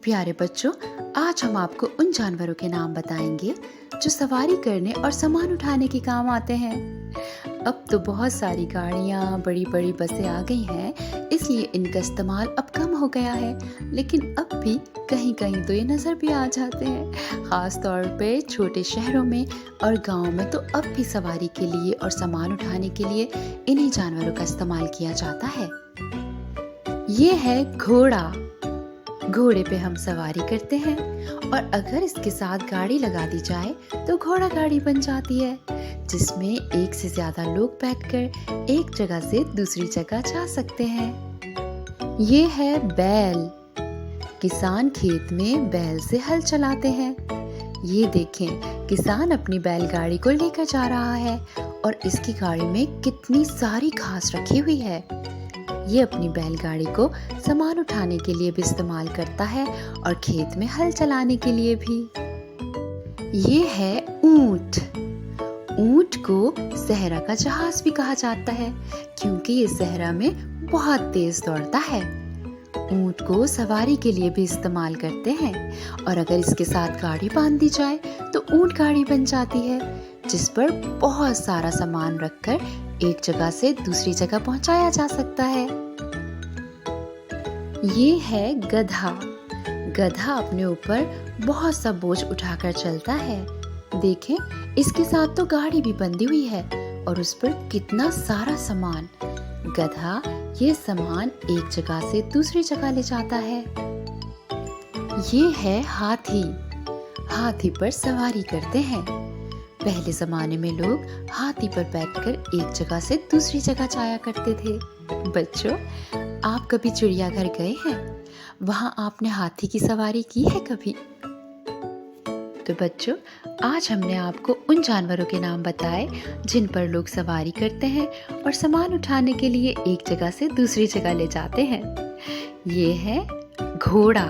प्यारे बच्चों, आज हम आपको उन जानवरों के नाम बताएंगे जो सवारी करने और सामान उठाने के काम आते हैं। अब तो बहुत सारी गाड़ियाँ, बड़ी बड़ी बसें आ गई हैं, इसलिए इनका इस्तेमाल अब कम हो गया है। लेकिन अब भी कहीं कहीं तो ये नज़र भी आ जाते हैं, ख़ास तौर पे छोटे शहरों में और गाँव में। तो अब भी सवारी के लिए और सामान उठाने के लिए इन्हीं जानवरों का इस्तेमाल किया जाता है। ये है घोड़ा। घोड़े पे हम सवारी करते हैं और अगर इसके साथ गाड़ी लगा दी जाए तो घोड़ा गाड़ी बन जाती है, जिसमें एक से ज्यादा लोग बैठकर एक जगह से दूसरी जगह जा सकते हैं। ये है बैल। किसान खेत में बैल से हल चलाते हैं। ये देखें, किसान अपनी बैलगाड़ी को लेकर जा रहा है और इसकी गाड़ी में कितनी सारी घास रखी हुई है। ये अपनी बैलगाड़ी को सामान उठाने के लिए भी इस्तेमाल करता है और खेत में हल चलाने के लिए भी। ये है ऊंट। ऊंट को सहरा का जहाज भी कहा जाता है, क्योंकि ये सहरा में बहुत तेज दौड़ता है। ऊंट को सवारी के लिए भी इस्तेमाल करते हैं और अगर इसके साथ गाड़ी बांध दी जाए तो ऊंट गाड़ी बन जाती है, जिस पर बहुत सारा सामान रखकर एक जगह से दूसरी जगह पहुंचाया जा सकता है। ये है गधा। गधा अपने ऊपर बहुत सा बोझ उठाकर चलता है। देखें, इसके साथ तो गाड़ी भी बंधी हुई है और उस पर कितना सारा सामान। गधा ये सामान एक जगह से दूसरी जगह ले जाता है। ये है हाथी। हाथी पर सवारी करते हैं। पहले जमाने में लोग हाथी पर बैठकर एक जगह से दूसरी जगह जाया करते थे। बच्चों, आप कभी चिड़ियाघर गए हैं? वहां आपने हाथी की सवारी की है कभी? तो बच्चों, आज हमने आपको उन जानवरों के नाम बताए जिन पर लोग सवारी करते हैं और सामान उठाने के लिए एक जगह से दूसरी जगह ले जाते हैं। ये है घोड़ा,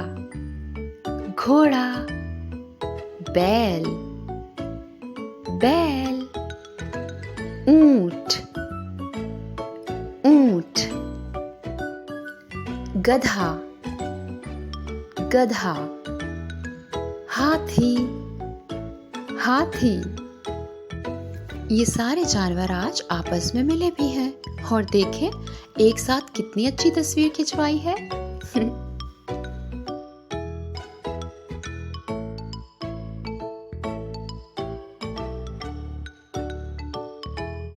घोड़ा, बैल, बैल, ऊंट, ऊंट, गधा, गधा, हाथी, हाथी। ये सारे जानवर आज आपस में मिले भी हैं और देखें, एक साथ कितनी अच्छी तस्वीर खिंचवाई है।